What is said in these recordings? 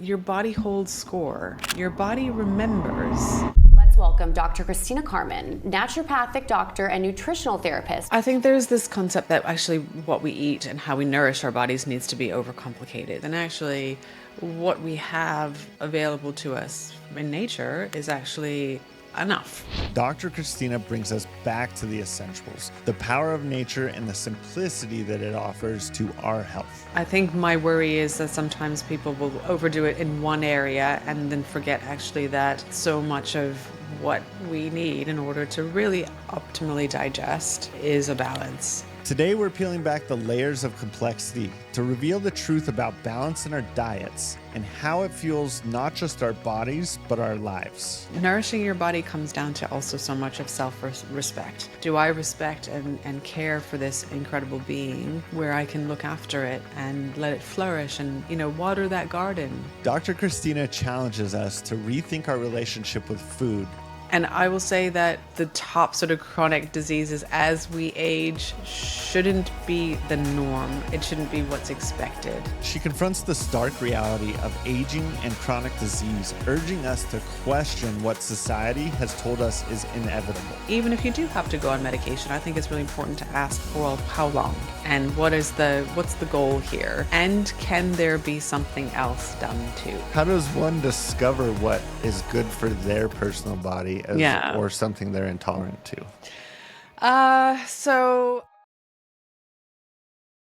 your body holds score. Your body remembers. Let's welcome Dr. Kristina Carman, naturopathic doctor and nutritional therapist. I think there's this concept that actually what we eat and how we nourish our bodies needs to be overcomplicated. And actually, what we have available to us in nature is actually enough. Dr. Kristina brings us back to the essentials, the power of nature and the simplicity that it offers to our health. I think my worry is that sometimes people will overdo it in one area and then forget actually that so much of what we need in order to really optimally digest is a balance. Today, we're peeling back the layers of complexity to reveal the truth about balance in our diets and how it fuels not just our bodies, but our lives. Nourishing your body comes down to also so much of self-respect. Do I respect and care for this incredible being where I can look after it and let it flourish and, water that garden? Dr. Kristina challenges us to rethink our relationship with food. And I will say that the top sort of chronic diseases as we age shouldn't be the norm. It shouldn't be what's expected. She confronts the stark reality of aging and chronic disease, urging us to question what society has told us is inevitable. Even if you do have to go on medication, I think it's really important to ask, well, how long? And what's the goal here? And can there be something else done too? How does one discover what is good for their personal body or something they're intolerant to?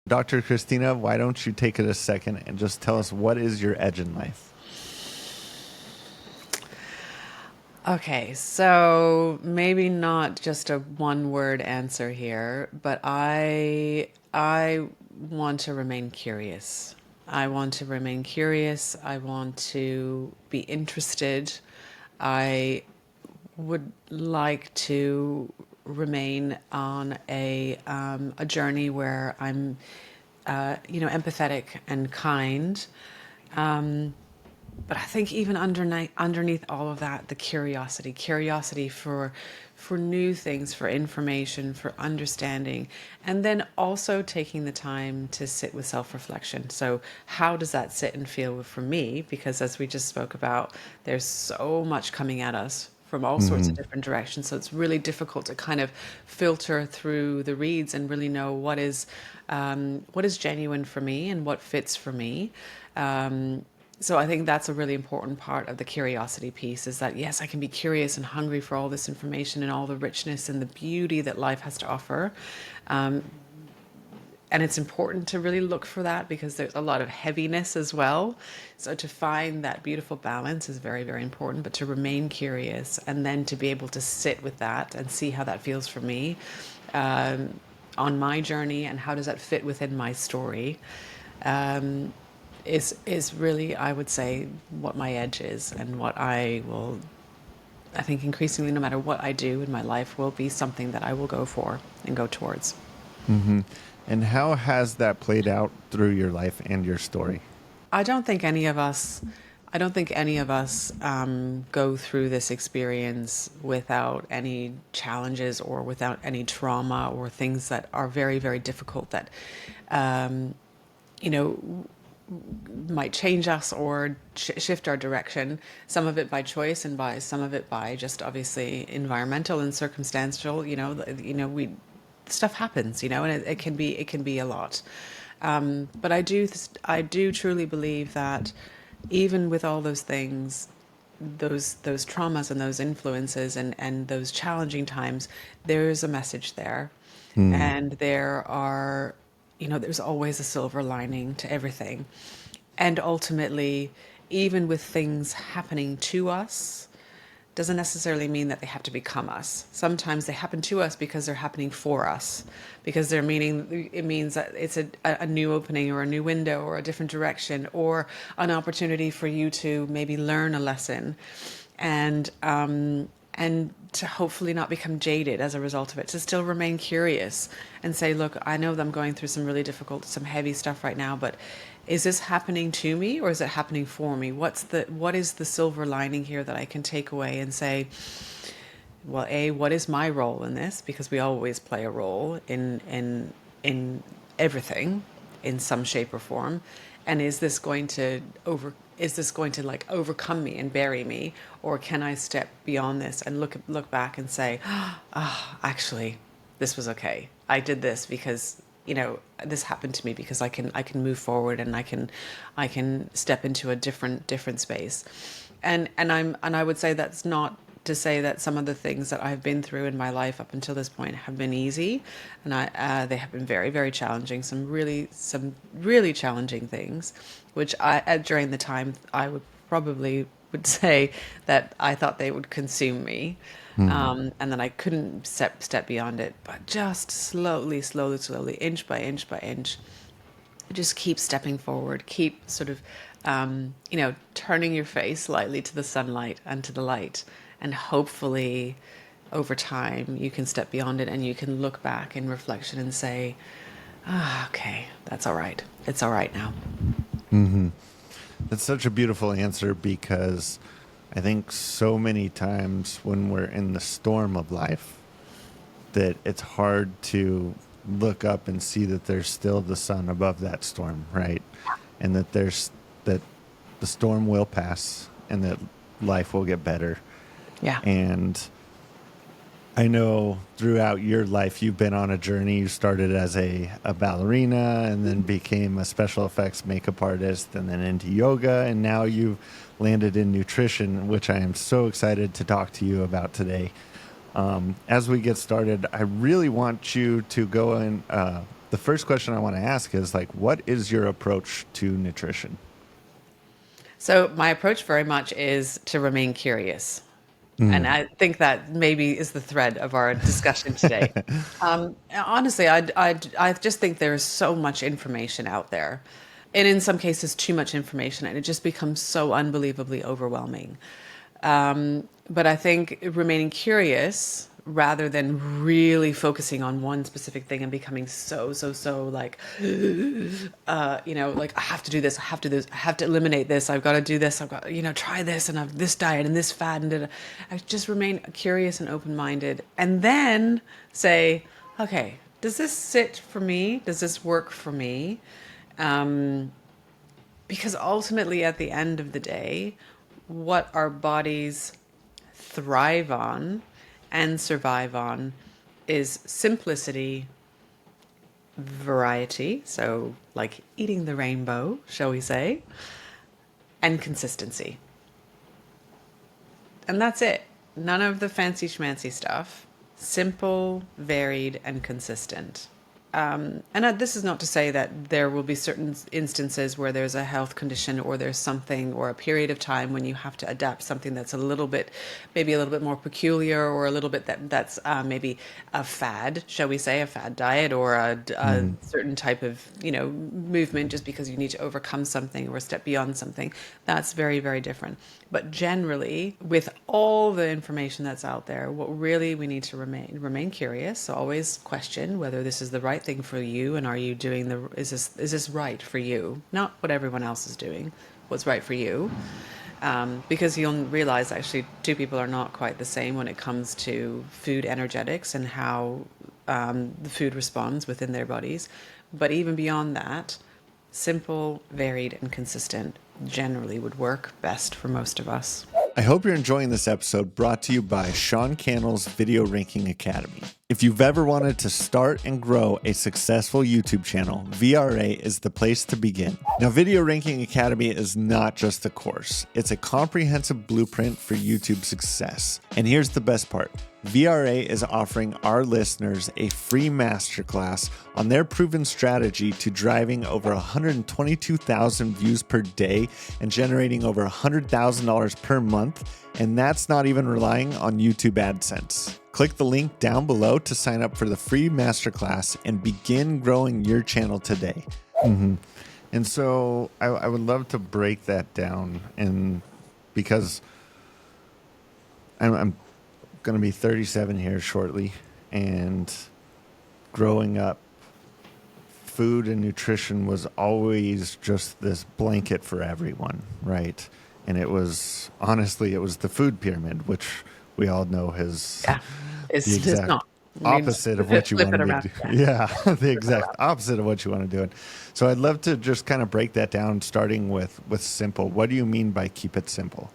Dr. Kristina, why don't you take it a second and just tell us what is your edge in life? Okay, so maybe not just a one-word answer here, but I want to remain curious. I want to remain curious. I want to be interested. I would like to remain on a journey where I'm, empathetic and kind. But I think even underneath all of that, the curiosity for new things, for information, for understanding, and then also taking the time to sit with self-reflection. So how does that sit and feel for me? Because as we just spoke about, there's so much coming at us from all sorts of different directions. So it's really difficult to kind of filter through the reads and really know what is genuine for me and what fits for me. So I think that's a really important part of the curiosity piece, is that, yes, I can be curious and hungry for all this information and all the richness and the beauty that life has to offer. And it's important to really look for that because there's a lot of heaviness as well. So to find that beautiful balance is very, very important, but to remain curious and then to be able to sit with that and see how that feels for me on my journey and how does that fit within my story. Is really, I would say, what my edge is and what I think increasingly, no matter what I do in my life, will be something that I will go for and go towards. Mm-hmm. And how has that played out through your life and your story? I don't think any of us go through this experience without any challenges or without any trauma or things that are very, very difficult that, might change us or shift our direction. Some of it by choice and some of it by just obviously environmental and circumstantial. Stuff happens, and it can be a lot. But I do truly believe that even with all those things, those traumas and those influences and those challenging times, there is a message there, and there are. There's always a silver lining to everything. And ultimately, even with things happening to us, doesn't necessarily mean that they have to become us. Sometimes they happen to us because they're happening for us, because it means that it's a new opening or a new window or a different direction or an opportunity for you to maybe learn a lesson and to hopefully not become jaded as a result of it, to still remain curious and say, look, I know that I'm going through some really difficult, some heavy stuff right now, but is this happening to me or is it happening for me? What is the silver lining here that I can take away and say, well, what is my role in this? Because we always play a role in everything in some shape or form. And is this going to is this going to like overcome me and bury me, or can I step beyond this and look back and say, actually, this was okay. I did this because, you know, this happened to me because I can move forward, and I can step into a different space. And I would say that's not to say that some of the things that I've been through in my life up until this point have been easy, and they have been very, very challenging. Some really challenging things, which during the time I would say that I thought they would consume me, and then I couldn't step beyond it. But just slowly, inch by inch, just keep stepping forward, keep sort of, turning your face slightly to the sunlight and to the light. And hopefully over time you can step beyond it, and you can look back in reflection and say, okay, that's all right. It's all right now. That's such a beautiful answer, because I think so many times when we're in the storm of life that it's hard to look up and see that there's still the sun above that storm, right? And that that the storm will pass, and that life will get better. Yeah. And I know throughout your life, you've been on a journey. You started as a ballerina, and then became a special effects makeup artist, and then into yoga. And now you've landed in nutrition, which I am so excited to talk to you about today. As we get started, I really want you to go in. The first question I want to ask is, like, what is your approach to nutrition? So my approach very much is to remain curious. And I think that maybe is the thread of our discussion today. Honestly, I just think there is so much information out there, and in some cases too much information, and it just becomes so unbelievably overwhelming. But I think remaining curious rather than really focusing on one specific thing and becoming so like, like, I have to do this, I have to eliminate this, I've got to do this, I've got, try this, and I've this diet and this fad, and I just remain curious and open-minded, and then say, okay, does this sit for me? Does this work for me? Because ultimately, at the end of the day, what our bodies thrive on and survive on is simplicity, variety, so like eating the rainbow, shall we say, and consistency. And that's it. None of the fancy schmancy stuff. Simple, varied, and consistent. This is not to say that there will be certain instances where there's a health condition, or there's something, or a period of time when you have to adapt something that's maybe a little bit more peculiar, or a little bit that's maybe a fad, shall we say, a fad diet, or a certain type of, movement, just because you need to overcome something or step beyond something. That's very, very different. But generally, with all the information that's out there, what really we need to remain curious. So always question whether this is the right thing for you, and are you doing is this right for you? Not what everyone else is doing, what's right for you. Because you'll realize actually two people are not quite the same when it comes to food energetics and how the food responds within their bodies. But even beyond that, simple, varied, and consistent generally would work best for most of us. I hope you're enjoying this episode, brought to you by Sean Cannell's Video Ranking Academy. If you've ever wanted to start and grow a successful YouTube channel, VRA is the place to begin. Now, Video Ranking Academy is not just a course. It's a comprehensive blueprint for YouTube success. And here's the best part. VRA is offering our listeners a free masterclass on their proven strategy to driving over 122,000 views per day and generating over $100,000 per month. And that's not even relying on YouTube AdSense. Click the link down below to sign up for the free masterclass and begin growing your channel today. And so I would love to break that down, and because I'm going to be 37 here shortly, and growing up, food and nutrition was always just this blanket for everyone, right? And it was the food pyramid, which we all know has It's not. opposite of what you flip want it to be around. doing. Yeah, the exact opposite of what you want to do. So I'd love to just kind of break that down, starting with simple. What do you mean by keep it simple?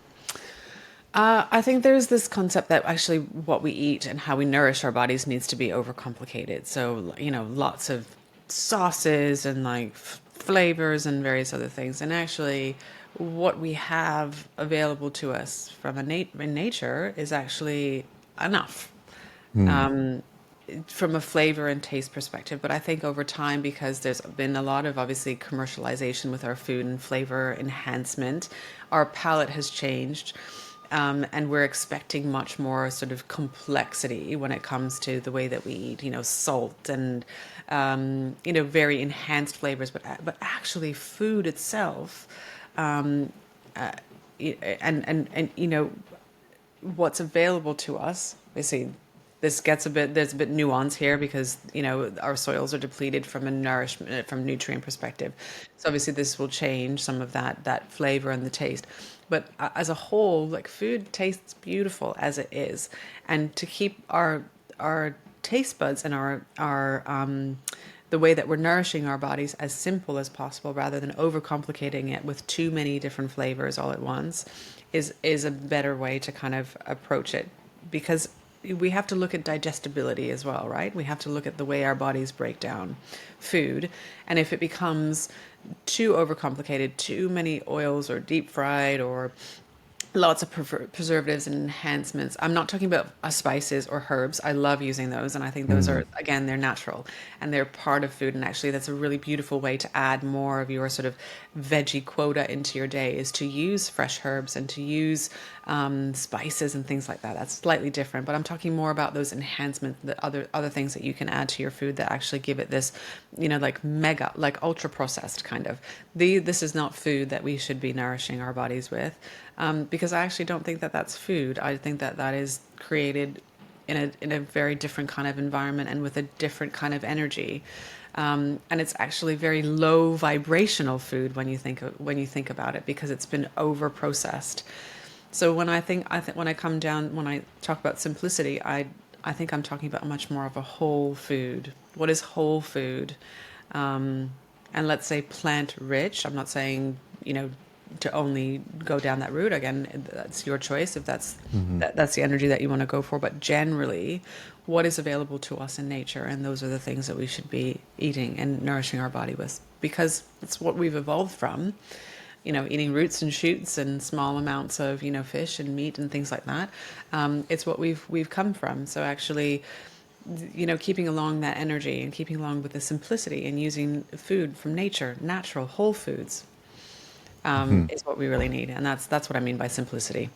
I think there's this concept that actually what we eat and how we nourish our bodies needs to be overcomplicated. So, lots of sauces and like flavors and various other things. And actually, what we have available to us from in nature is actually enough from a flavor and taste perspective. But I think over time, because there's been a lot of obviously commercialization with our food and flavor enhancement, our palate has changed. And we're expecting much more sort of complexity when it comes to the way that we eat, salt and, very enhanced flavors. But actually, food itself, and what's available to us. Basically, there's a bit nuance here because our soils are depleted from a nourishment from nutrient perspective. So obviously this will change some of that flavor and the taste. But as a whole, like food tastes beautiful as it is, and to keep our taste buds and our the way that we're nourishing our bodies as simple as possible rather than overcomplicating it with too many different flavors all at once is a better way to kind of approach it, because we have to look at digestibility as well, right? We have to look at the way our bodies break down food. And if it becomes too overcomplicated, too many oils or deep fried or lots of preservatives and enhancements. I'm not talking about spices or herbs. I love using those, and I think those are, again, they're natural and they're part of food. And actually, that's a really beautiful way to add more of your sort of veggie quota into your day, is to use fresh herbs and to use spices and things like that. That's slightly different, but I'm talking more about those enhancements, the other things that you can add to your food that actually give it this, like mega, like ultra processed kind of. This is not food that we should be nourishing our bodies with. Because I actually don't think that that's food. I think that that is created in a very different kind of environment and with a different kind of energy, and it's actually very low vibrational food when you think about it, because it's been over processed. So when when I talk about simplicity, I think I'm talking about much more of a whole food. What is whole food? And let's say plant rich. I'm not saying to only go down that route. Again, that's your choice if that's that's the energy that you want to go for. But generally, what is available to us in nature, and those are the things that we should be eating and nourishing our body with, because it's what we've evolved from. Eating roots and shoots and small amounts of fish and meat and things like that. It's what we've come from. So actually, keeping along that energy and keeping along with the simplicity and using food from nature, natural whole foods, is what we really need. And that's what I mean by simplicity.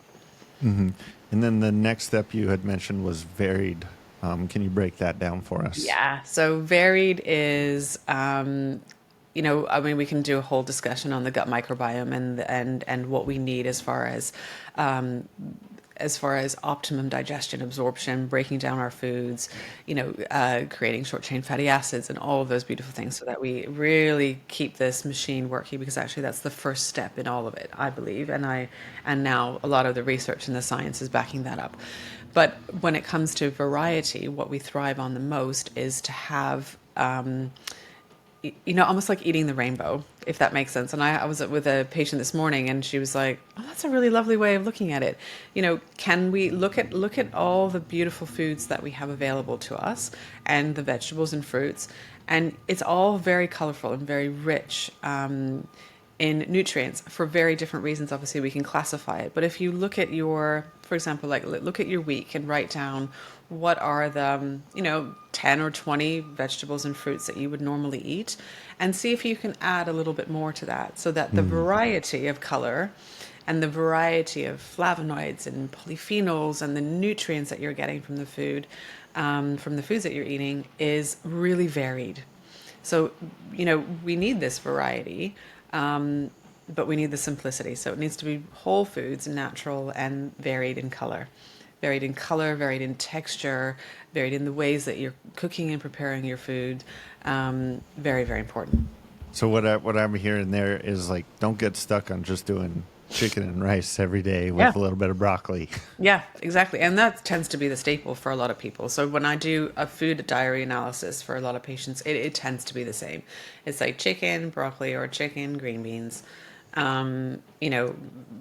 And then the next step you had mentioned was varied. Can you break that down for us? Yeah. So varied is, I mean, we can do a whole discussion on the gut microbiome and what we need as far as optimum digestion, absorption, breaking down our foods, creating short chain fatty acids and all of those beautiful things, so that we really keep this machine working, because actually that's the first step in all of it, I believe. And now a lot of the research and the science is backing that up. But when it comes to variety, what we thrive on the most is to have, almost like eating the rainbow, if that makes sense. And I was with a patient this morning, and she was like, "Oh, that's a really lovely way of looking at it. Can we look at all the beautiful foods that we have available to us, and the vegetables and fruits, and it's all very colorful and very rich in nutrients for very different reasons. Obviously, we can classify it. But if you look at for example, like look at your week and write down what are the 10 or 20 vegetables and fruits that you would normally eat, and see if you can add a little bit more to that, so that the variety of color and the variety of flavonoids and polyphenols and the nutrients that you're getting from the food, from the foods that you're eating, is really varied. So we need this variety, but we need the simplicity. So it needs to be whole foods, natural, and varied in color. Varied in color, varied in texture, varied in the ways that you're cooking and preparing your food. Very, very important. So what I'm hearing there is, like, don't get stuck on just doing chicken and rice every day Yeah. with a little bit of broccoli. Yeah, exactly. And that tends to be the staple for a lot of people. So when I do a food diary analysis for a lot of patients, it tends to be the same. It's like chicken, broccoli, or chicken, green beans, you know,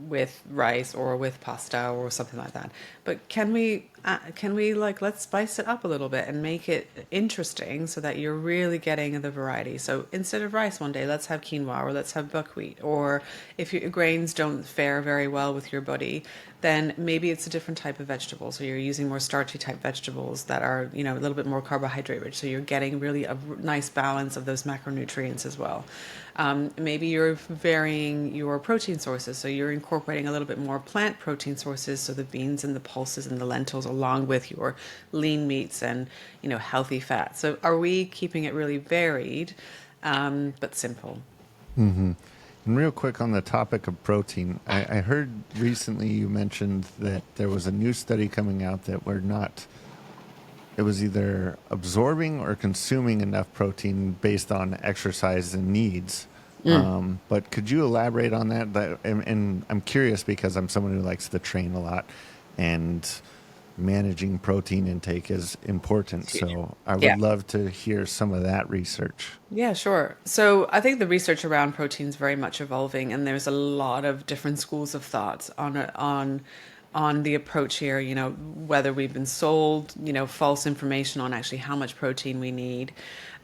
with rice or with pasta or something like that. But can we like, let's spice it up a little bit and make it interesting so that you're really getting the variety. So instead of rice one day, let's have quinoa or let's have buckwheat. Or if your grains don't fare very well with your body, then maybe it's a different type of vegetable. So you're using more starchy type vegetables that are, you know, a little bit more carbohydrate rich. So you're getting really a nice balance of those macronutrients as well. Maybe you're varying your protein sources. So you're incorporating a little bit more plant protein sources. So the beans and the pulses and the lentils along with your lean meats and, you know, healthy fats. So are we keeping it really varied, but simple? And real quick on the topic of protein, I heard recently you mentioned that there was a new study coming out that we're not, it was either absorbing or consuming enough protein based on exercise and needs. But could you elaborate on that? And I'm curious because I'm someone who likes to train a lot, and managing protein intake is important. So I Yeah. would love to hear some of that research. Yeah, sure. So I think the research around protein is very much evolving, and there's a lot of different schools of thoughts on the approach here. You know, whether we've been sold, you know, false information on actually how much protein we need.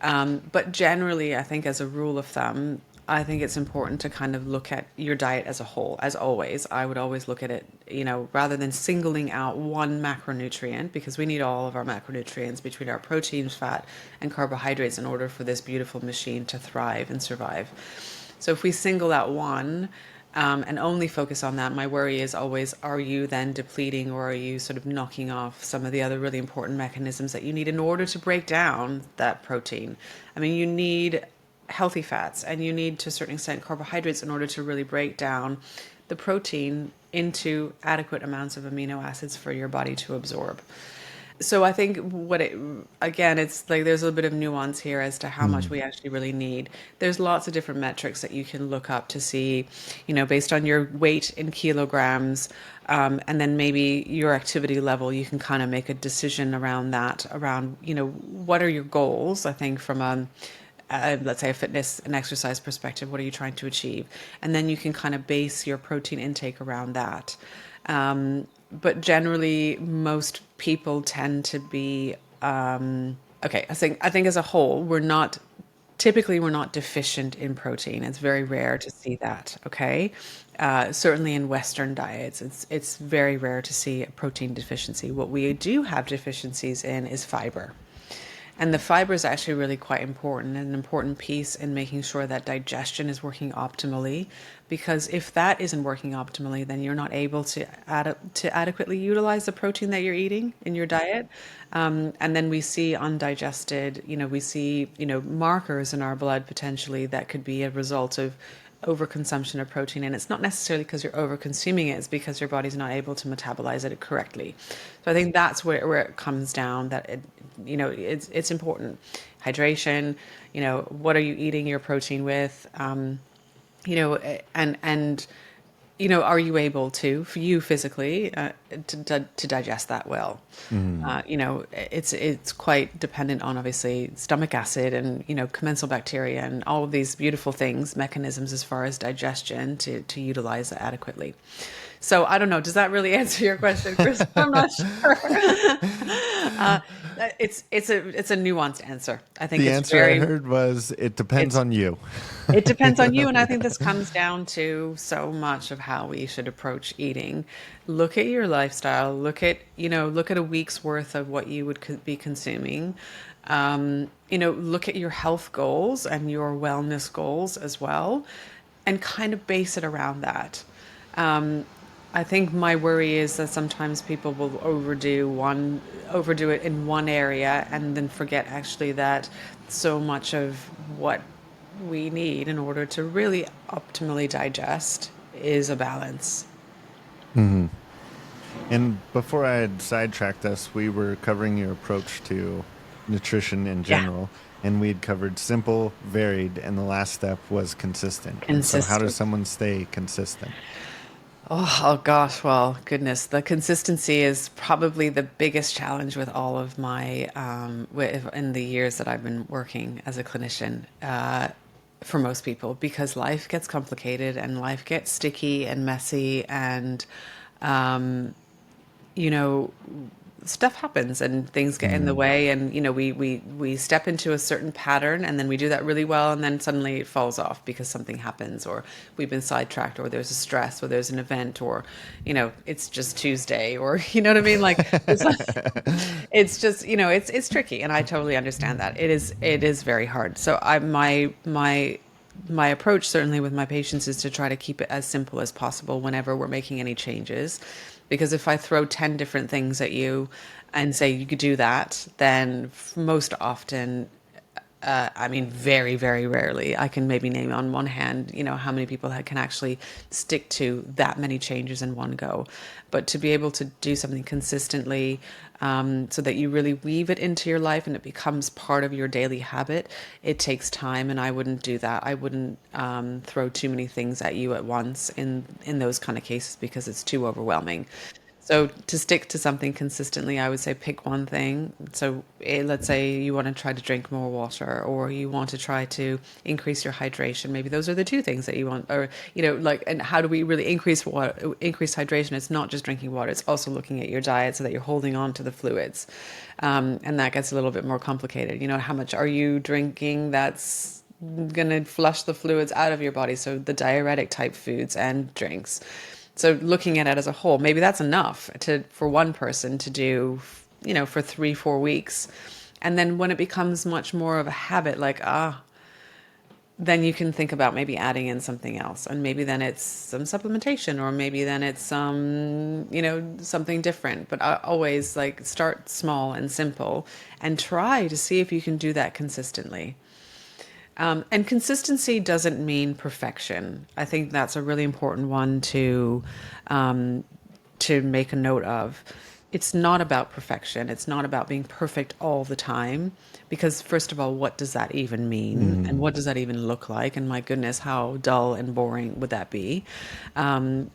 But generally, I think as a rule of thumb, I think it's important to kind of look at your diet as a whole. As always, I would always look at it, you know, rather than singling out one macronutrient, because we need all of our macronutrients between our proteins, fat, and carbohydrates in order for this beautiful machine to thrive and survive. So if we single out one, and only focus on that, my worry is always, are you then depleting or are you sort of knocking off some of the other really important mechanisms that you need in order to break down that protein? I mean, you need healthy fats and you need to a certain extent carbohydrates in order to really break down the protein into adequate amounts of amino acids for your body to absorb. So I think again, it's like there's a little bit of nuance here as to how much we actually really need. There's lots of different metrics that you can look up to see, you know, based on your weight in kilograms, and then maybe your activity level, you can kind of make a decision around that, around, you know, what are your goals? I think from let's say a fitness and exercise perspective, what are you trying to achieve? And then you can kind of base your protein intake around that. But generally, most people tend to be okay. I think as a whole, we're not deficient in protein. It's very rare to see that. Okay, certainly in Western diets, it's very rare to see a protein deficiency. What we do have deficiencies in is fiber. And the fiber is actually really quite important, and an important piece in making sure that digestion is working optimally. Because if that isn't working optimally, then you're not able to adequately utilize the protein that you're eating in your diet. And then we see undigested, you know, we see, you know, markers in our blood potentially that could be a result of overconsumption of protein. And it's not necessarily because you're over consuming it, it's because your body's not able to metabolize it correctly. So I think that's where it comes down, that it, you know, it's important. Hydration, you know, what are you eating your protein with? You know, and you know, are you able to, for you physically, to digest that well? You know, it's quite dependent on obviously stomach acid and, you know, commensal bacteria and all of these beautiful things, mechanisms as far as digestion to utilize it adequately. So I don't know. Does that really answer your question, Chris? I'm not sure. It's a nuanced answer. I think The it's answer I very. heard was it depends It's on you. it depends on you, and I think this comes down to so much of how we should approach eating. Look at your lifestyle. Look at a week's worth of what you would be consuming. You know, look at your health goals and your wellness goals as well, and kind of base it around that. I think my worry is that sometimes people will overdo it in one area and then forget actually that so much of what we need in order to really optimally digest is a balance. And before I had sidetracked us, we were covering your approach to nutrition in Yeah. general, and we'd covered simple, varied, and the last step was consistent. And so how does Consistent. someone stay consistent? Oh gosh, well, goodness, the consistency is probably the biggest challenge with all of my in the years that I've been working as a clinician. For most people, because life gets complicated and life gets sticky and messy, and you know, stuff happens and things get in the way, and we step into a certain pattern, and then we do that really well, and then suddenly it falls off because something happens, or we've been sidetracked, or there's a stress, or there's an event, or it's just Tuesday, or you know what I mean, like it's just it's tricky, and I totally understand that. It is very hard. So my approach, certainly with my patients, is to try to keep it as simple as possible whenever we're making any changes. Because if I throw 10 different things at you and say you could do that, then most often, I mean, very, very rarely, I can maybe name on one hand, how many people can actually stick to that many changes in one go. But to be able to do something consistently, so that you really weave it into your life and it becomes part of your daily habit, it takes time. And I wouldn't do that. I wouldn't throw too many things at you at once in those kind of cases, because it's too overwhelming. So to stick to something consistently, I would say pick one thing. So let's say you want to try to drink more water, or you want to try to increase your hydration. Maybe those are the two things that you want, or and how do we really increase hydration? It's not just drinking water; it's also looking at your diet so that you're holding on to the fluids, and that gets a little bit more complicated. How much are you drinking? That's going to flush the fluids out of your body. So the diuretic type foods and drinks. So looking at it as a whole, maybe that's enough for one person to do, for 3-4 weeks. And then when it becomes much more of a habit, like, then you can think about maybe adding in something else. And maybe then it's some supplementation, or maybe then it's something different. But I always like start small and simple and try to see if you can do that consistently. And consistency doesn't mean perfection. I think that's a really important one to make a note of. It's not about perfection. It's not about being perfect all the time. Because first of all, what does that even mean? And what does that even look like? And my goodness, how dull and boring would that be?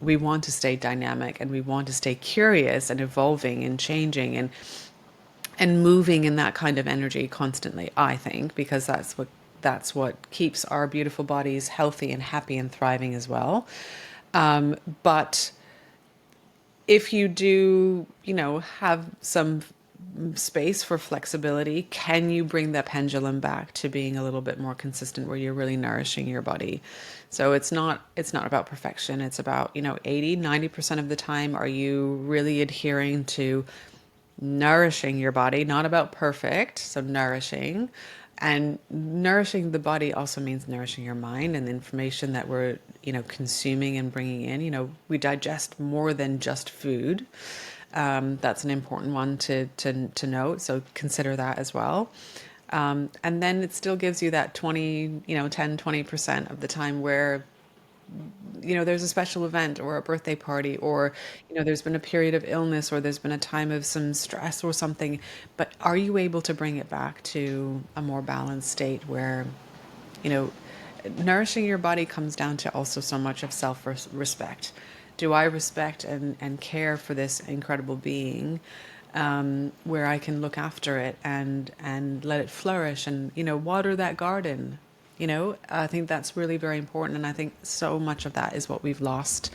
We want to stay dynamic, and we want to stay curious and evolving and changing and moving in that kind of energy constantly, I think, because that's what keeps our beautiful bodies healthy and happy and thriving as well. But if you do, have some space for flexibility, can you bring that pendulum back to being a little bit more consistent, where you're really nourishing your body? So it's not about perfection. It's about, 80-90% of the time, are you really adhering to nourishing your body? Not about perfect, so nourishing. And nourishing the body also means nourishing your mind, and the information that we're, consuming and bringing in. We digest more than just food. That's an important one to note. So consider that as well. And then it still gives you that 10-20% of the time where there's a special event or a birthday party, or there's been a period of illness, or there's been a time of some stress or something. But are you able to bring it back to a more balanced state where you know nourishing your body comes down to also so much of self-respect? Do I respect and care for this incredible being, where I can look after it and let it flourish, and water that garden? I think that's really very important, and I think so much of that is what we've lost.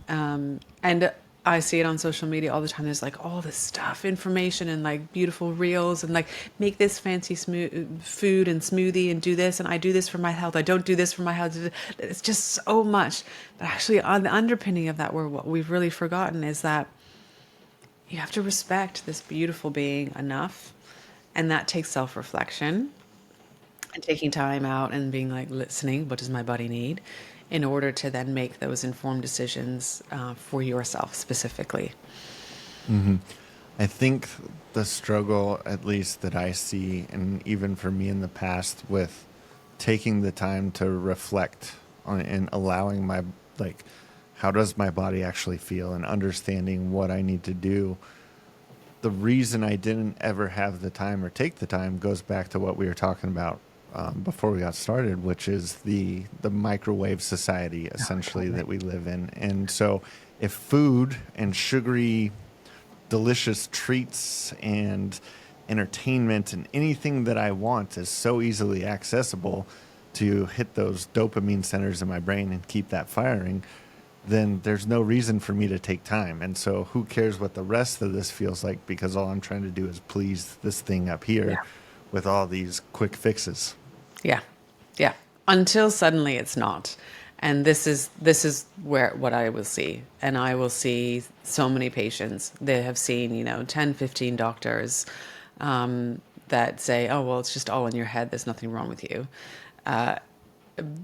And I see it on social media all the time. There's like all this stuff, information, and like beautiful reels, and like make this fancy food and smoothie and do this, and I do this for my health. I don't do this for my health. It's just so much. But actually, on the underpinning of that, what we've really forgotten is that you have to respect this beautiful being enough, and that takes self-reflection and taking time out and being like listening, what does my body need, in order to then make those informed decisions for yourself specifically. I think the struggle, at least that I see, and even for me in the past, with taking the time to reflect on and allowing how does my body actually feel, and understanding what I need to do. The reason I didn't ever have the time or take the time goes back to what we were talking about before we got started, which is the microwave society essentially that we live in. And so if food and sugary delicious treats and entertainment and anything that I want is so easily accessible to hit those dopamine centers in my brain and keep that firing, then there's no reason for me to take time. And so who cares what the rest of this feels like, because all I'm trying to do is please this thing up here Yeah. with all these quick fixes. Yeah. Yeah. Until suddenly it's not. And this is where what I will see. And I will see so many patients. They have seen, 10, 15 doctors that say, oh, well, it's just all in your head. There's nothing wrong with you.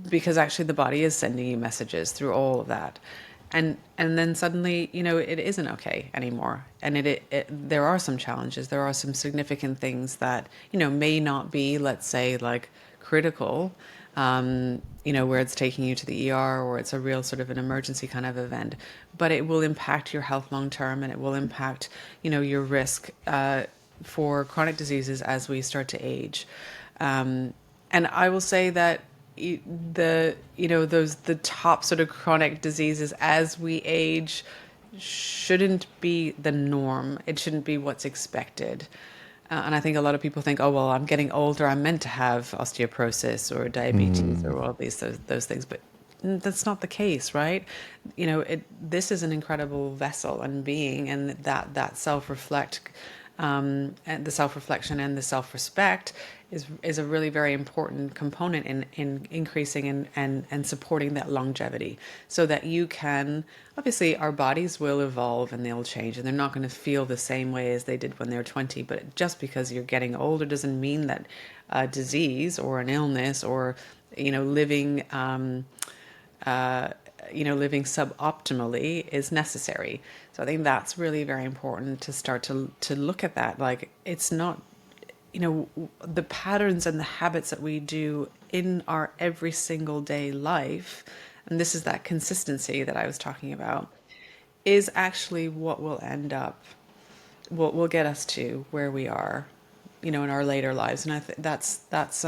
Because actually the body is sending you messages through all of that. And then suddenly, it isn't okay anymore. And there are some challenges. There are some significant things that, may not be, let's say, like critical, where it's taking you to the ER or it's a real sort of an emergency kind of event, but it will impact your health long term, and it will impact, your risk for chronic diseases as we start to age. And I will say that the top sort of chronic diseases as we age shouldn't be the norm. It shouldn't be what's expected. And I think a lot of people think, oh, well, I'm getting older, I'm meant to have osteoporosis or diabetes or all those things. But that's not the case, right? This is an incredible vessel and being, and that and the self-reflection and the self-respect is a really very important component in increasing and supporting that longevity, so that you can, obviously our bodies will evolve and they'll change, and they're not going to feel the same way as they did when they were 20, but just because you're getting older doesn't mean that a disease or an illness or living living suboptimally is necessary. So I think that's really very important to start to look at that. Like, it's not, the patterns and the habits that we do in our every single day life, and this is that consistency that I was talking about, is actually what will get us to where we are, in our later lives. And I think that's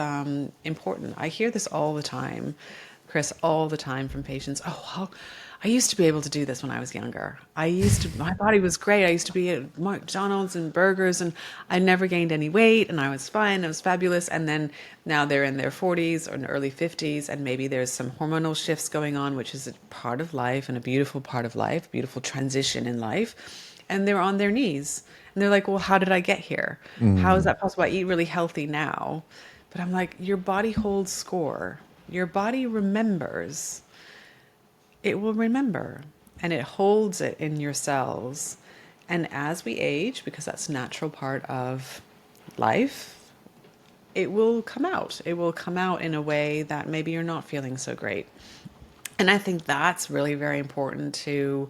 important. I hear this all the time, Chris, all the time from patients. Oh, well, I used to be able to do this when I was younger. My body was great. I used to be at McDonald's and burgers, and I never gained any weight, and I was fine. It was fabulous. And then now they're in their 40s or in early 50s, and maybe there's some hormonal shifts going on, which is a part of life and a beautiful part of life, beautiful transition in life. And they're on their knees. And they're like, well, how did I get here? How is that possible? I eat really healthy now. But I'm like, your body holds score. Your body remembers. It will remember, and it holds it in your cells. And as we age, because that's a natural part of life, it will come out. It will come out in a way that maybe you're not feeling so great. And I think that's really very important to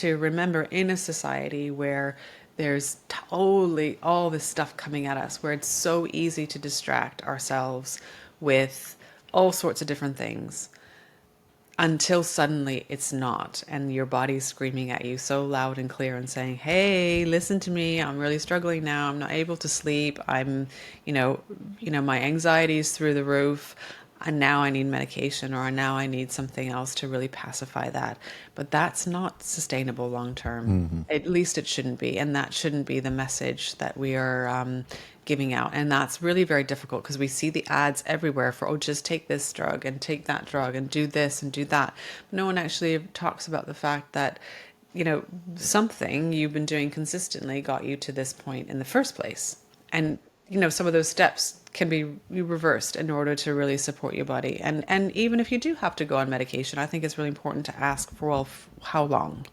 remember in a society where there's totally all this stuff coming at us, where it's so easy to distract ourselves with all sorts of different things, until suddenly it's not, and your body's screaming at you so loud and clear and saying, hey, listen to me, I'm really struggling now, I'm not able to sleep, I'm my anxiety is through the roof, and now I need medication, or now I need something else to really pacify that. But that's not sustainable long term. At least it shouldn't be, and that shouldn't be the message that we are giving out. And that's really very difficult, because we see the ads everywhere for, oh, just take this drug and take that drug and do this and do that. No one actually talks about the fact that, something you've been doing consistently got you to this point in the first place. And, some of those steps can be reversed in order to really support your body. And even if you do have to go on medication, I think it's really important to ask for, well, how long?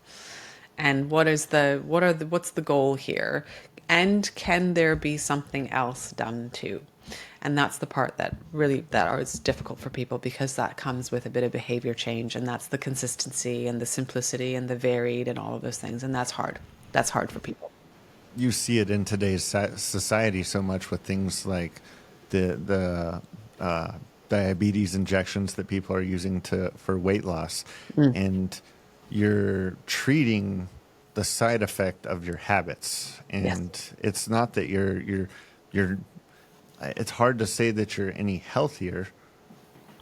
And what's the goal here? And can there be something else done too? And that's the part that is difficult for people, because that comes with a bit of behavior change, and that's the consistency and the simplicity and the varied and all of those things. And that's hard. That's hard for people. You see it in today's society so much with things like the diabetes injections that people are using for weight loss, and you're treating the side effect of your habits. And Yes. it's not that you're it's hard to say that you're any healthier,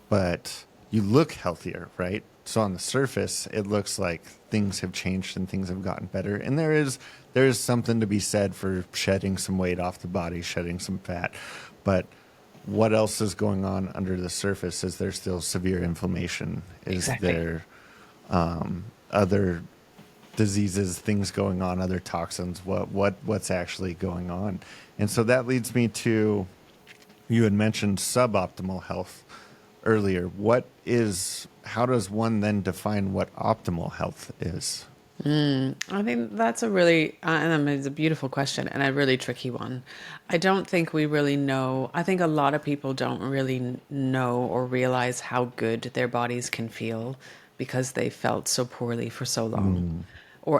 but you look healthier, right? So on the surface, it looks like things have changed and things have gotten better. And there is something to be said for shedding some weight off the body, shedding some fat. But what else is going on under the surface? Is there still severe inflammation? Is Exactly. there other diseases, things going on, other toxins? What's actually going on? And so that leads me to, you had mentioned suboptimal health earlier. How does one then define what optimal health is? I think that's a really, and I mean, it's a beautiful question and a really tricky one. I don't think we really know. I think a lot of people don't really know or realize how good their bodies can feel because they felt so poorly for so long,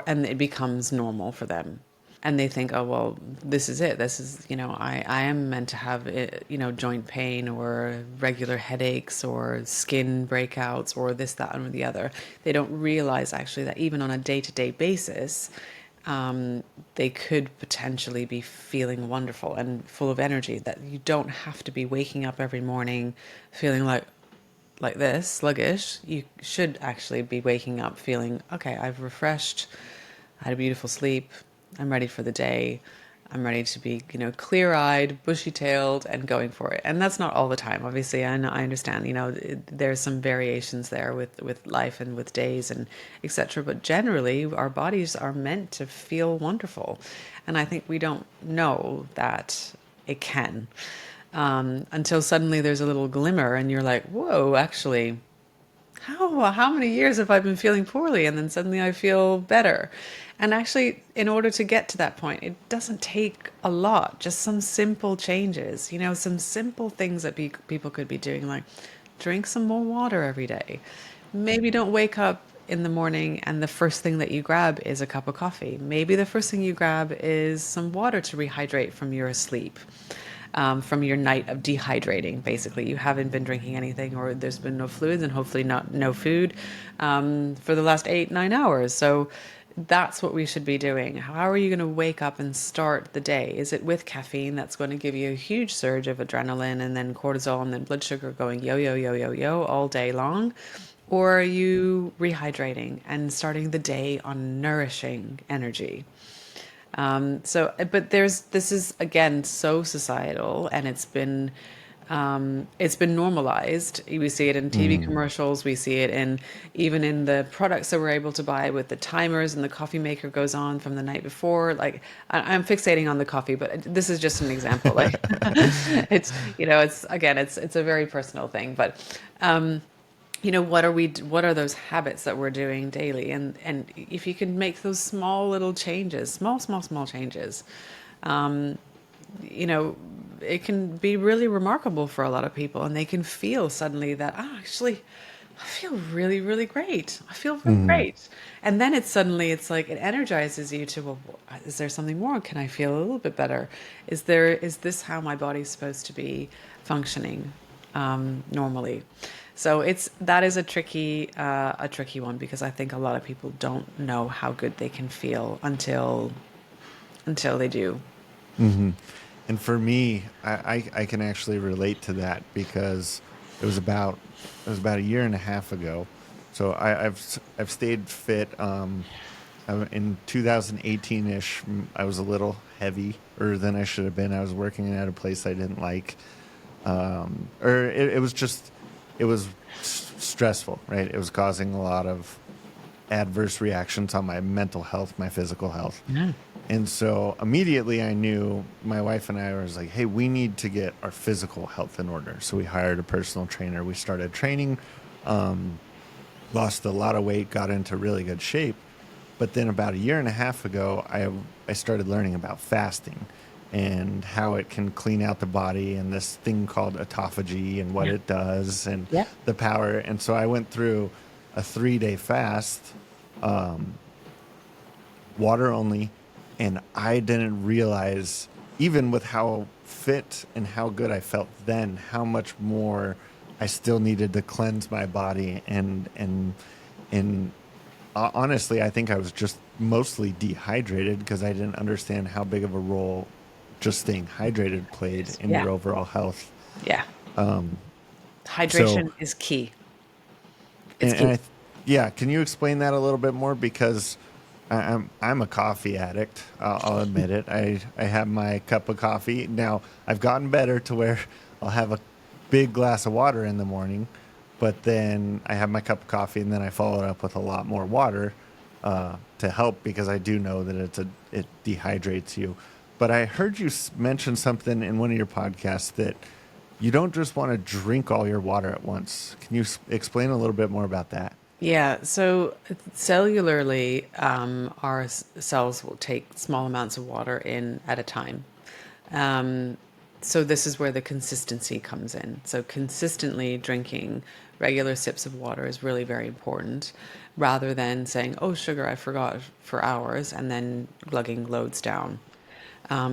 and it becomes normal for them. And they think, oh, well, this is it. This is, I am meant to have, joint pain or regular headaches or skin breakouts or this, that, and the other. They don't realize actually that even on a day-to-day basis, they could potentially be feeling wonderful and full of energy, that you don't have to be waking up every morning feeling like this, sluggish. You should actually be waking up feeling, okay, I've refreshed, I had a beautiful sleep, I'm ready for the day. I'm ready to be, clear-eyed, bushy-tailed, and going for it. And that's not all the time, obviously. And I understand, there's some variations there with life and with days and etc. But generally, our bodies are meant to feel wonderful. And I think we don't know that it can until suddenly there's a little glimmer and you're like, whoa, actually, how many years have I been feeling poorly? And then suddenly I feel better. And actually, in order to get to that point, it doesn't take a lot, just some simple changes, some simple things that people could be doing, like drink some more water every day. Maybe don't wake up in the morning and the first thing that you grab is a cup of coffee. Maybe the first thing you grab is some water to rehydrate from your sleep, from your night of dehydrating. Basically, you haven't been drinking anything, or there's been no fluids, and hopefully no food for the last 8-9 hours. So that's what we should be doing. How are you going to wake up and start the day? Is it with caffeine that's going to give you a huge surge of adrenaline and then cortisol and then blood sugar going yo yo yo yo yo all day long? Or are you rehydrating and starting the day on nourishing energy? But this is again so societal, and it's been normalized. We see it in TV commercials. We see it even in the products that we're able to buy with the timers, and the coffee maker goes on from the night before. Like I'm fixating on the coffee, but this is just an example. Like it's a very personal thing, but what are those habits that we're doing daily? And if you can make those small little changes, small changes, you know, it can be really remarkable for a lot of people, and they can feel suddenly that, actually, I feel really, really great. I feel really great. And then it's like it energizes you to, well, is there something more? Can I feel a little bit better? Is this how my body's supposed to be functioning normally? So that is a tricky one, because I think a lot of people don't know how good they can feel until they do. And for me, I can actually relate to that, because it was about a year and a half ago. So I've stayed fit. In 2018-ish, I was a little heavier than I should have been. I was working at a place I didn't like, it was stressful, right? It was causing a lot of adverse reactions on my mental health, my physical health. Yeah. And so immediately I knew, my wife and I was like, hey, we need to get our physical health in order. So we hired a personal trainer. We started training, lost a lot of weight, got into really good shape. But then about a year and a half ago, I started learning about fasting and how it can clean out the body, and this thing called autophagy and what it does, and the power. And so I went through a 3-day fast, water only. And I didn't realize, even with how fit and how good I felt then, how much more I still needed to cleanse my body. And honestly, I think I was just mostly dehydrated because I didn't understand how big of a role just staying hydrated played in Yeah. your overall health. Yeah. So, Hydration is key. It's and key. yeah, can you explain that a little bit more? Because I'm a coffee addict. I'll admit it. I have my cup of coffee. Now, I've gotten better to where I'll have a big glass of water in the morning, but then I have my cup of coffee and then I follow it up with a lot more water to help, because I do know that it dehydrates you. But I heard you mention something in one of your podcasts that you don't just want to drink all your water at once. Can you explain a little bit more about that? Yeah, so cellularly, our cells will take small amounts of water in at a time. Um, so this is where the consistency comes in. So consistently drinking regular sips of water is really very important, rather than saying, "Oh, sugar, I forgot," for hours and then lugging loads down.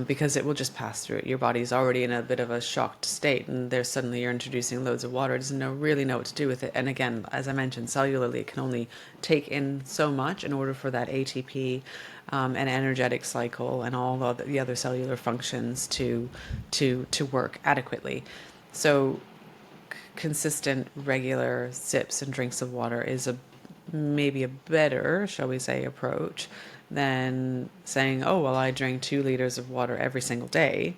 Because it will just pass through it. Your body's already in a bit of a shocked state, and there's suddenly you're introducing loads of water. It doesn't really know what to do with it. And again, as I mentioned, cellularly, it can only take in so much in order for that ATP and energetic cycle and all the other cellular functions to work adequately. So consistent, regular sips and drinks of water is maybe a better, shall we say, approach than saying, "Oh, well, I drink 2 liters of water every single day,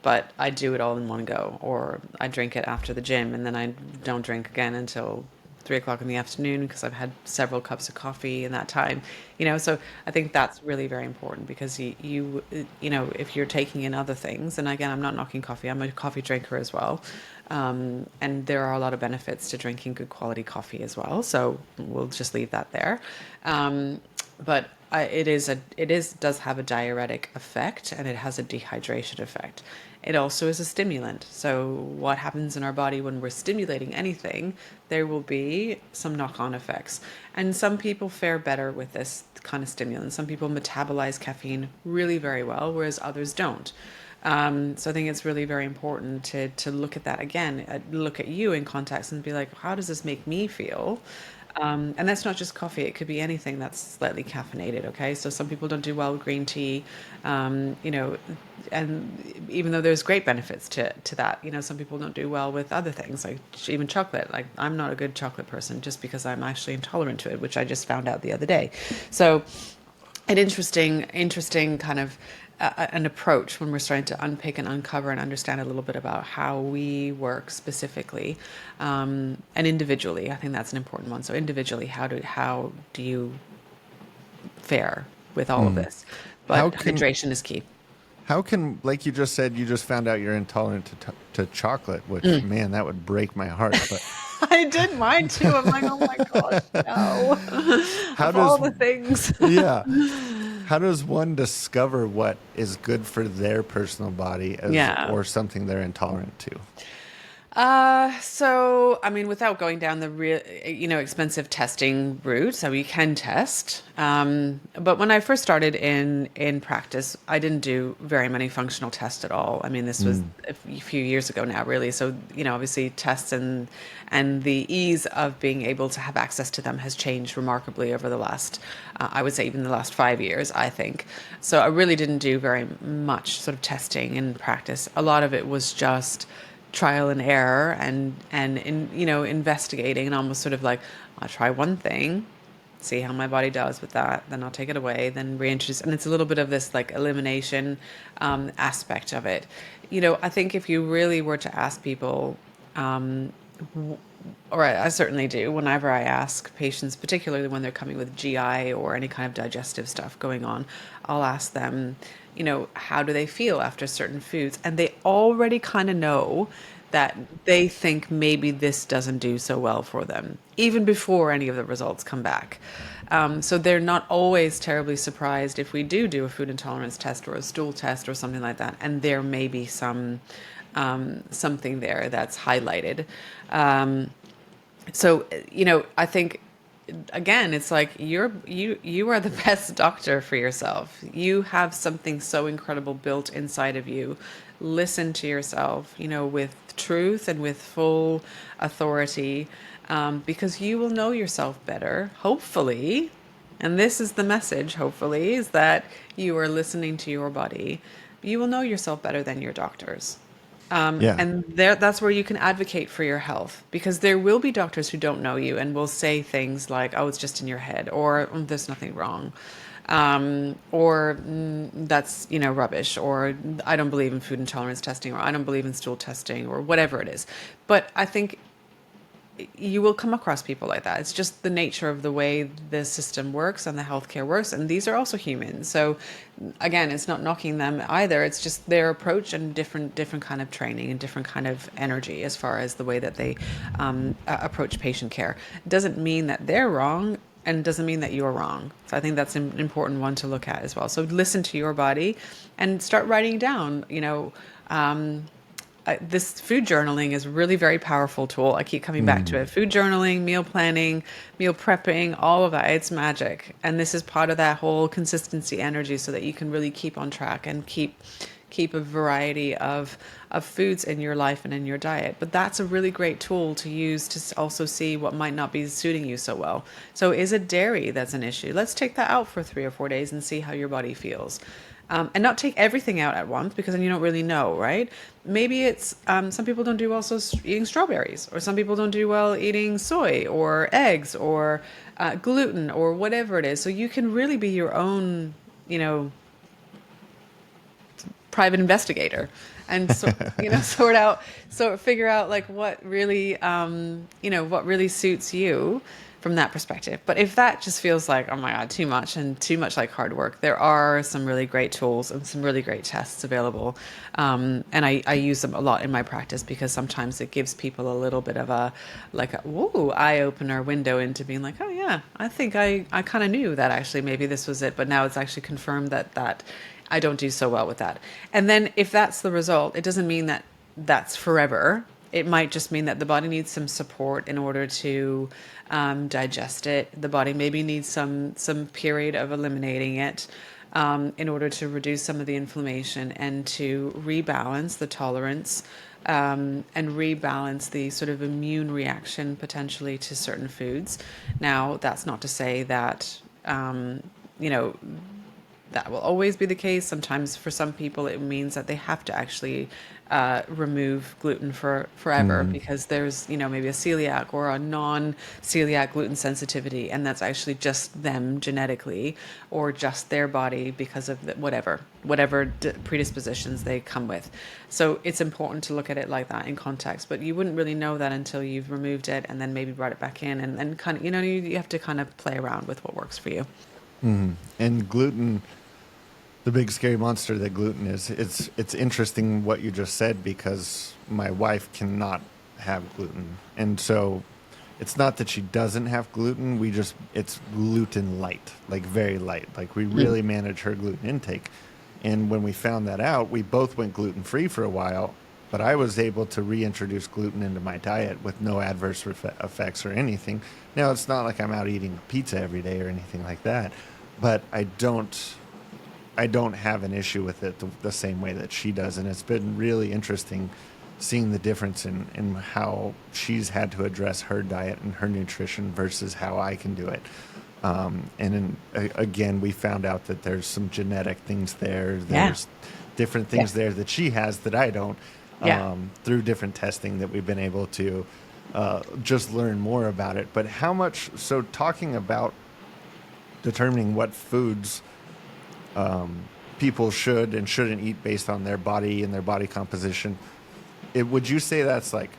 but I do it all in one go," or I drink it after the gym and then I don't drink again until 3 o'clock in the afternoon because I've had several cups of coffee in that time. So I think that's really very important, because if you're taking in other things, and again, I'm not knocking coffee, I'm a coffee drinker as well. And there are a lot of benefits to drinking good quality coffee as well. So we'll just leave that there. But does have a diuretic effect, and it has a dehydration effect. It also is a stimulant. So what happens in our body when we're stimulating anything, there will be some knock-on effects. And some people fare better with this kind of stimulant. Some people metabolize caffeine really very well, whereas others don't. So I think it's really very important to look at that again, look at you in context and be like, how does this make me feel? And that's not just coffee. It could be anything that's slightly caffeinated. Okay. So some people don't do well with green tea, and even though there's great benefits to that, some people don't do well with other things, like even chocolate. Like, I'm not a good chocolate person just because I'm actually intolerant to it, which I just found out the other day. So an interesting kind of an approach when we're starting to unpick and uncover and understand a little bit about how we work specifically, and individually. I think that's an important one. So individually, how do you fare with all of this? How But can hydration is key. like you just said, you just found out you're intolerant to chocolate, which, man, that would break my heart. But I did mine too. I'm like, oh my gosh, no. how Of all does the things. yeah, how does one discover what is good for their personal body Yeah. or something they're intolerant to? So, I mean, without going down the real, expensive testing route, so you can test. But when I first started in practice, I didn't do very many functional tests at all. I mean, this was a few years ago now, really. So, obviously tests and the ease of being able to have access to them has changed remarkably over the last, I would say even the last 5 years, I think. So I really didn't do very much sort of testing in practice. A lot of it was just trial and error and investigating, and almost sort of like, I'll try one thing, see how my body does with that, then I'll take it away, then reintroduce. And it's a little bit of this like elimination aspect of it. I think if you really were to ask people, or I certainly do whenever I ask patients, particularly when they're coming with GI or any kind of digestive stuff going on, I'll ask them, how do they feel after certain foods? And they already kind of know that they think maybe this doesn't do so well for them, even before any of the results come back. So they're not always terribly surprised if we do a food intolerance test or a stool test or something like that, and there may be something there that's highlighted. So I think, again, it's like you are the best doctor for yourself. You have something so incredible built inside of you. Listen to yourself, with truth and with full authority, because you will know yourself better, hopefully. And this is the message, hopefully, is that you are listening to your body you will know yourself better than your doctors. Yeah. And that's where you can advocate for your health, because there will be doctors who don't know you and will say things like, "Oh, it's just in your head," or "There's nothing wrong," or "That's rubbish," or "I don't believe in food intolerance testing," or "I don't believe in stool testing," or whatever it is. But I think you will come across people like that. It's just the nature of the way the system works and the healthcare works. And these are also humans. So again, it's not knocking them either. It's just their approach and different kind of training and different kind of energy as far as the way that they approach patient care. It doesn't mean that they're wrong, and doesn't mean that you're wrong. So I think that's an important one to look at as well. So listen to your body and start writing down, this food journaling is a really very powerful tool. I keep coming back to it. Food journaling, meal planning, meal prepping, all of that. It's magic. And this is part of that whole consistency energy, so that you can really keep on track and keep a variety of foods in your life and in your diet. But that's a really great tool to use to also see what might not be suiting you so well. So is it dairy that's an issue? Let's take that out for 3 or 4 days and see how your body feels. And not take everything out at once, because then you don't really know, right? Maybe it's some people don't do well eating strawberries, or some people don't do well eating soy or eggs or gluten or whatever it is. So you can really be your own, private investigator, and figure out like what really suits you from that perspective. But if that just feels like, oh my God, too much like hard work, there are some really great tools and some really great tests available. And I use them a lot in my practice, because sometimes it gives people a little bit of a whoa, eye opener window into being like, oh yeah, I think I kind of knew that actually maybe this was it, but now it's actually confirmed that I don't do so well with that. And then if that's the result, it doesn't mean that that's forever. It might just mean that the body needs some support in order to digest it. The body maybe needs some period of eliminating it in order to reduce some of the inflammation and to rebalance the tolerance and rebalance the sort of immune reaction potentially to certain foods. Now, that's not to say that, that will always be the case. Sometimes for some people it means that they have to actually remove gluten forever, because there's maybe a celiac or a non-celiac gluten sensitivity, and that's actually just them genetically, or just their body because of whatever predispositions they come with. So it's important to look at it like that in context, but you wouldn't really know that until you've removed it and then maybe brought it back in, and then kind of you have to kind of play around with what works for you. And gluten, the big scary monster that gluten is, it's interesting what you just said, because my wife cannot have gluten. And so it's not that she doesn't have gluten, it's gluten light, like very light. Like we really manage her gluten intake. And when we found that out, we both went gluten-free for a while, but I was able to reintroduce gluten into my diet with no adverse effects or anything. Now, it's not like I'm out eating pizza every day or anything like that, but I don't have an issue with it the same way that she does. And it's been really interesting seeing the difference in how she's had to address her diet and her nutrition versus how I can do it. Again, we found out that there's some genetic things there. There's different things there that she has that I don't, through different testing that we've been able to just learn more about it. But so talking about determining what foods people should and shouldn't eat based on their body and their body composition, would you say that's like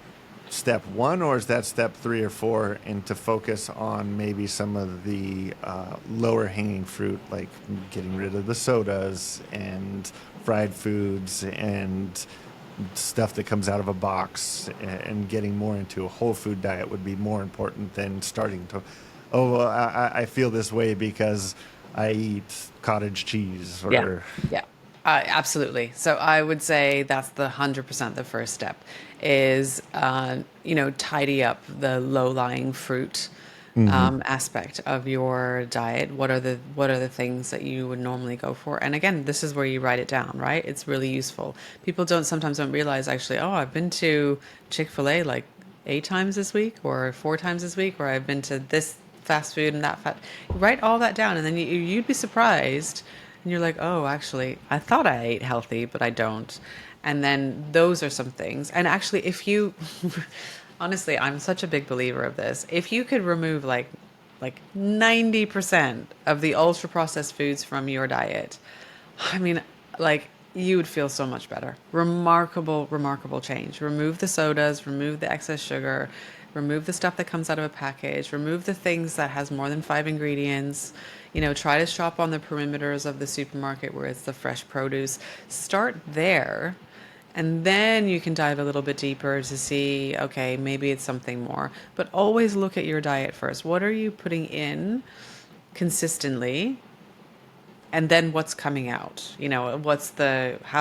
step 1, or is that step 3 or 4, and to focus on maybe some of the lower hanging fruit, like getting rid of the sodas and fried foods and stuff that comes out of a box, and getting more into a whole food diet would be more important than starting to, I feel this way because I eat cottage cheese or... Yeah. Absolutely. So I would say that's 100% the first step is, tidy up the low-lying fruit aspect of your diet. What are the things that you would normally go for? And again, this is where you write it down, right? It's really useful. People sometimes don't realize actually, I've been to Chick-fil-A like 8 times this week or 4 times this week, or I've been to this fast food and that write all that down, and then you'd be surprised And you're like, oh, actually, I thought I ate healthy, but I don't. And then those are some things. And actually, if you, honestly, I'm such a big believer of this. If you could remove like 90% of the ultra processed foods from your diet, I mean, like you would feel so much better. Remarkable, remarkable change. Remove the sodas, remove the excess sugar, remove the stuff that comes out of a package, remove the things that has more than 5 ingredients. Try to shop on the perimeters of the supermarket where it's the fresh produce. Start there. And then you can dive a little bit deeper to see, okay, maybe it's something more. But always look at your diet first. What are you putting in consistently? And then what's coming out? How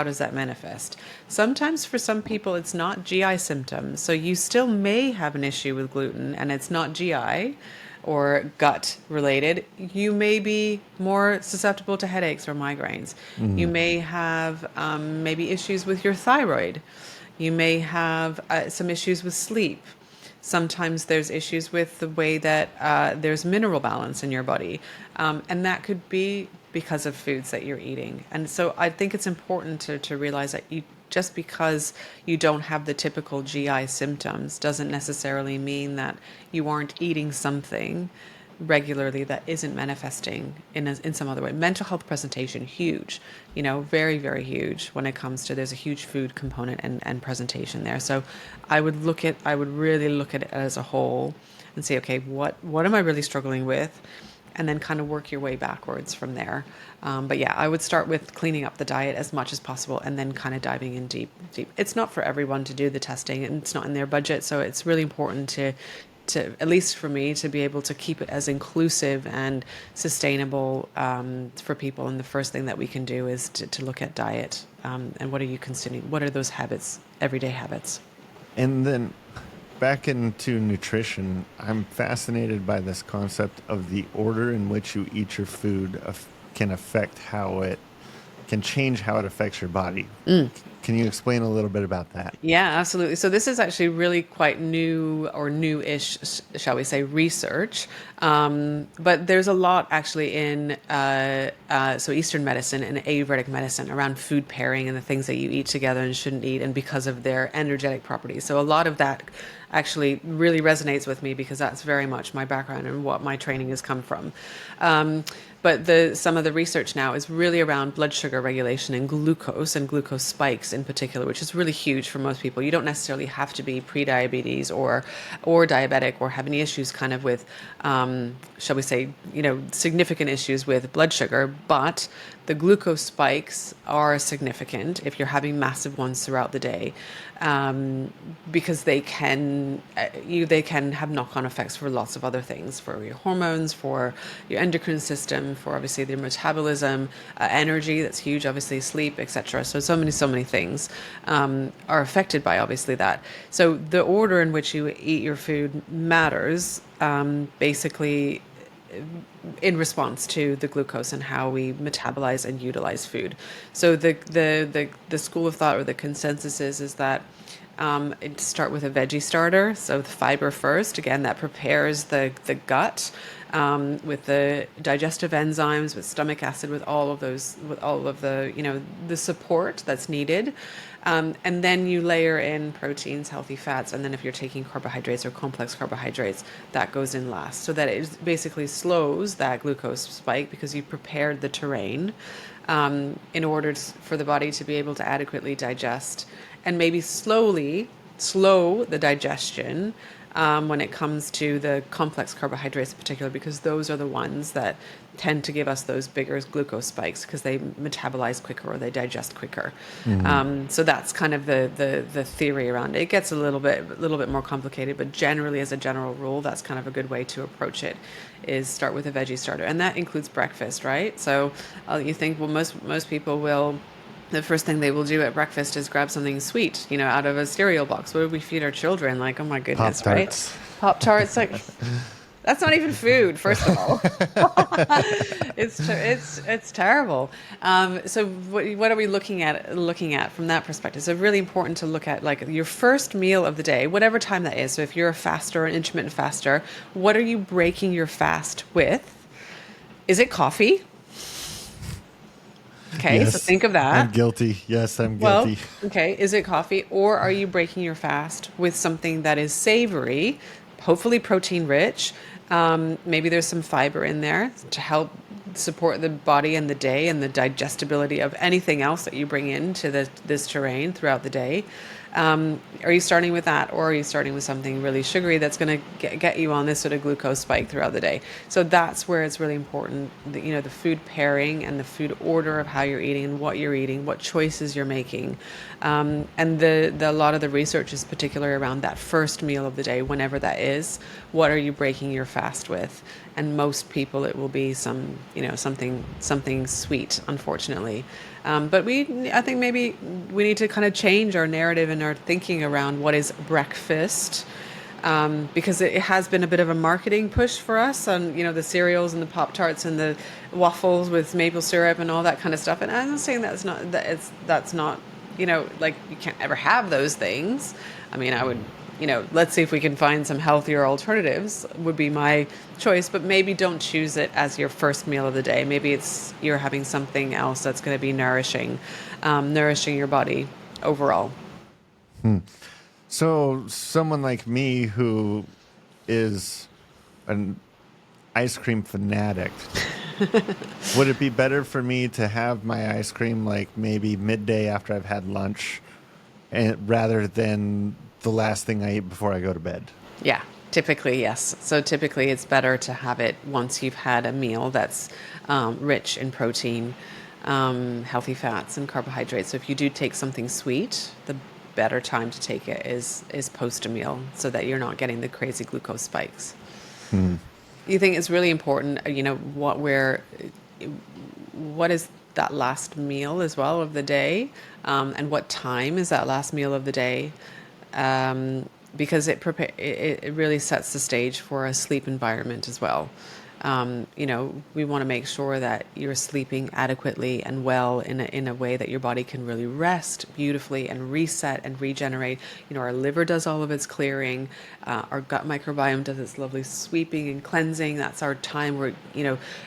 does that manifest? Sometimes for some people, it's not GI symptoms. So you still may have an issue with gluten and it's not GI or gut related. You may be more susceptible to headaches or migraines. You may have maybe issues with your thyroid. You may have some issues with sleep. Sometimes there's issues with the way that there's mineral balance in your body. And that could be because of foods that you're eating. And so I think it's important to realize that just because you don't have the typical GI symptoms doesn't necessarily mean that you aren't eating something regularly that isn't manifesting in some other way. Mental health presentation, huge, very, very huge when it comes to, there's a huge food component and presentation there. So I would really look at it as a whole and say, okay, what am I really struggling with? And then kind of work your way backwards from there. But yeah, I would start with cleaning up the diet as much as possible and then kind of diving in deep. It's not for everyone to do the testing and it's not in their budget. So it's really important to at least for me, to be able to keep it as inclusive and sustainable for people. And the first thing that we can do is to look at diet and what are you consuming? What are those habits, everyday habits? And then back into nutrition, I'm fascinated by this concept of the order in which you eat your food can affect how it can change how it affects your body. Can you explain a little bit about that? Yeah, absolutely. So this is actually really quite new or new-ish, shall we say, research. But there's a lot actually in so Eastern medicine and Ayurvedic medicine around food pairing and the things that you eat together and shouldn't eat, and because of their energetic properties. So a lot of that actually really resonates with me because that's very much my background and what my training has come from. But some of the research now is really around blood sugar regulation and glucose spikes in particular, which is really huge for most people. You don't necessarily have to be pre-diabetes or diabetic or have any issues kind of with, shall we say, significant issues with blood sugar, but the glucose spikes are significant if you're having massive ones throughout the day, because they can have knock-on effects for lots of other things, for your hormones, for your endocrine system, for obviously the metabolism, energy, that's huge, obviously sleep, etc. So many things are affected by obviously that. So the order in which you eat your food matters, basically in response to the glucose and how we metabolize and utilize food. So the school of thought or the consensus is that start with a veggie starter. So the fiber first, again, that prepares the gut with the digestive enzymes, with stomach acid, with all of the the support that's needed. And then you layer in proteins, healthy fats, and then if you're taking carbohydrates or complex carbohydrates, that goes in last. So that it basically slows that glucose spike because you prepared the terrain in order for the body to be able to adequately digest and maybe slowly slow the digestion when it comes to the complex carbohydrates in particular, because those are the ones that tend to give us those bigger glucose spikes because they metabolize quicker or they digest quicker. So that's kind of the theory around it. It gets a little bit more complicated, but generally as a general rule, that's kind of a good way to approach it, is start with a veggie starter. And that includes breakfast, right? So you think, well, most people will, the first thing they will do at breakfast is grab something sweet, out of a cereal box. What do we feed our children? Like, oh my goodness, Pop-Tarts. right? Pop-Tarts, like, that's not even food, first of all. It's terrible. So what are we looking at from that perspective? So really important to look at like your first meal of the day, whatever time that is. So if you're a faster, an intermittent faster, what are you breaking your fast with? Is it coffee? Okay, so Yes, think of I'm that. guilty. Yes, I'm Well, guilty. okay, is it coffee or are you breaking your fast with something that is savory, hopefully protein rich? Maybe there's some fiber in there to help support the body and the day and the digestibility of anything else that you bring into this terrain throughout the day. Are you starting with that, or are you starting with something really sugary that's going to get you on this sort of glucose spike throughout the day? So that's where it's really important, the food pairing and the food order of how you're eating and what you're eating, what choices you're making, and a lot of the research is particularly around that first meal of the day, whenever that is. What are you breaking your fast with? And most people, it will be something sweet, unfortunately. But I think maybe we need to kind of change our narrative and our thinking around what is breakfast, because it has been a bit of a marketing push for us on, the cereals and the Pop Tarts and the waffles with maple syrup and all that kind of stuff. And I'm not saying that's not, like you can't ever have those things. I mean, I would, let's see if we can find some healthier alternatives would be my choice, but maybe don't choose it as your first meal of the day. Maybe you're having something else that's going to be nourishing your body overall. So, someone like me who is an ice cream fanatic, would it be better for me to have my ice cream like maybe midday after I've had lunch, rather than the last thing I eat before I go to bed? Yeah, typically, yes. So typically it's better to have it once you've had a meal that's rich in protein, healthy fats, and carbohydrates. So if you do take something sweet, the better time to take it is post a meal, so that you're not getting the crazy glucose spikes. You think it's really important, what is that last meal as well of the day, and what time is that last meal of the day, because it really sets the stage for a sleep environment as well. We want to make sure that you're sleeping adequately and well in a way that your body can really rest beautifully and reset and regenerate. Our liver does all of its clearing. Our gut microbiome does its lovely sweeping and cleansing. That's our time we're,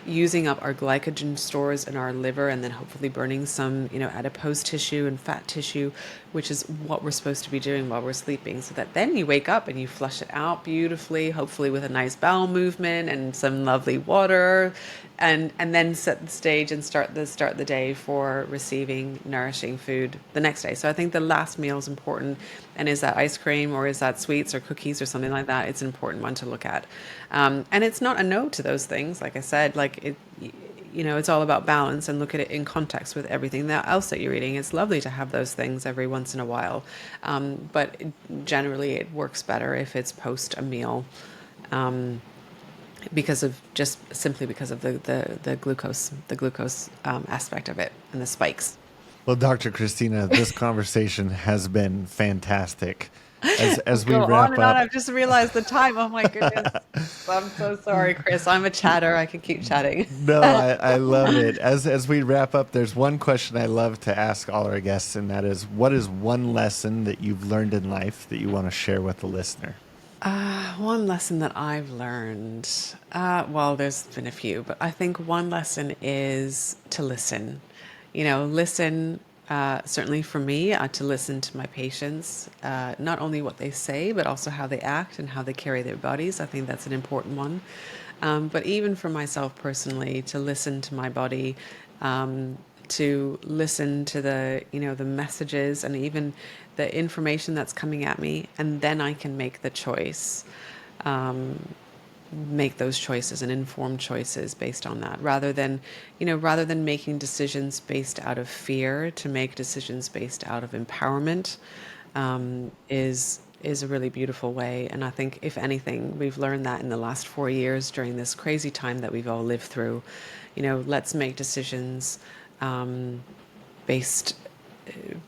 using up our glycogen stores in our liver, and then hopefully burning some, adipose tissue and fat tissue, which is what we're supposed to be doing while we're sleeping, so that then you wake up and you flush it out beautifully, hopefully with a nice bowel movement and some lovely water, and then set the stage and start the day for receiving nourishing food the next day. So I think the last meal is important, and is that ice cream or is that sweets or cookies or something like that? It's an important one to look at, and it's not a no to those things. Like I said, it's all about balance, and look at it in context with everything else that you're eating. It's lovely to have those things every once in a while, but generally it works better if it's post a meal, because of the glucose aspect of it and the spikes. Well, Dr. Christina, this conversation has been fantastic. As we Go on wrap and on. up, I've just realized the time. Oh my goodness. I'm so sorry, Chris. I'm a chatter. I can keep chatting. no, I love it. As we wrap up, there's one question I love to ask all our guests, and that is, what is one lesson that you've learned in life that you want to share with the listener? One lesson that I've learned, well, there's been a few, but I think one lesson is to listen. Listen, certainly for me, to listen to my patients, not only what they say, but also how they act and how they carry their bodies. I think that's an important one. But even for myself personally, to listen to my body, to listen to the messages and even the information that's coming at me, and then I can make the choice, make those choices and informed choices based on that, rather than making decisions based out of fear, to make decisions based out of empowerment, is a really beautiful way. And I think, if anything, we've learned that in the last 4 years during this crazy time that we've all lived through. Let's make decisions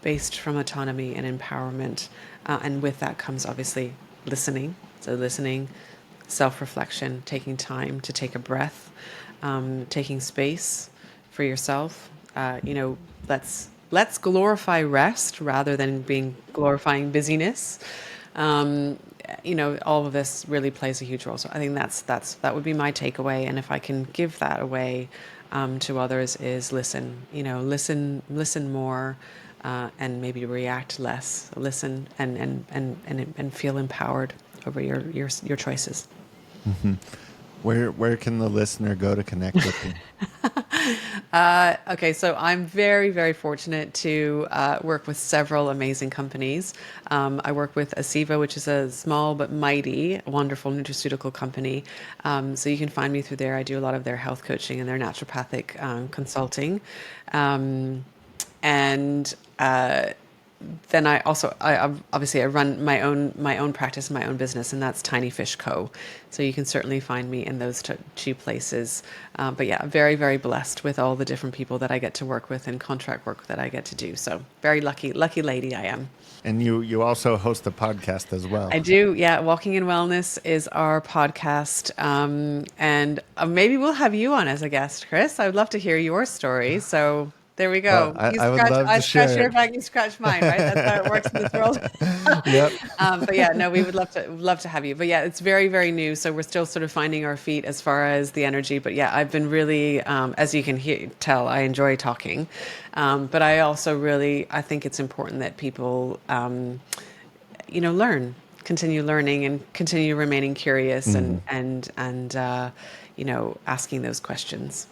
based from autonomy and empowerment, and with that comes obviously listening. So listening, self-reflection, taking time to take a breath, taking space for yourself. Let's glorify rest rather than glorifying busyness. All of this really plays a huge role. So I think that would be my takeaway. And if I can give that away, to others is listen. Listen more, and maybe react less. Listen and feel empowered over your choices. Where can the listener go to connect with you? Okay, so I'm very, very fortunate to work with several amazing companies. I work with Asiva, which is a small but mighty, wonderful nutraceutical company. So you can find me through there. I do a lot of their health coaching and their naturopathic consulting. And then I obviously I run my own practice, my own business, and that's Tiny Fish Co. So you can certainly find me in those two places. But yeah, very, very blessed with all the different people that I get to work with and contract work that I get to do. So very lucky lady I am. And you also host a podcast as well. I do, yeah. Walking in Wellness is our podcast, and maybe we'll have you on as a guest, Chris. I would love to hear your story. So. There we go. I would love to share scratch your it. back, you scratch mine, right? That's how it works in this world. Yep. But yeah, no, we would love to have you. But yeah, it's very, very new, so we're still sort of finding our feet as far as the energy. But yeah, I've been really, as you can tell, I enjoy talking. But I also I think it's important that people, learn, continue learning, and continue remaining curious, and asking those questions.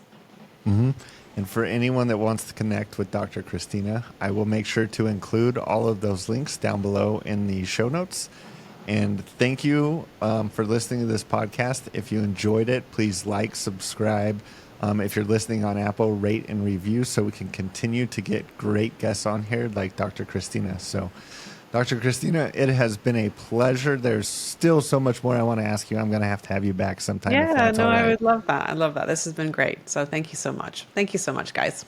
Mm-hmm. And for anyone that wants to connect with Dr. Kristina, I will make sure to include all of those links down below in the show notes. And thank you for listening to this podcast. If you enjoyed it, please like, subscribe. If you're listening on Apple, rate and review so we can continue to get great guests on here like Dr. Kristina. So, Dr. Kristina, it has been a pleasure. There's still so much more I want to ask you. I'm going to have you back sometime. Yeah, if that's no, all right. I would love that. I love that. This has been great. So thank you so much. Thank you so much, guys.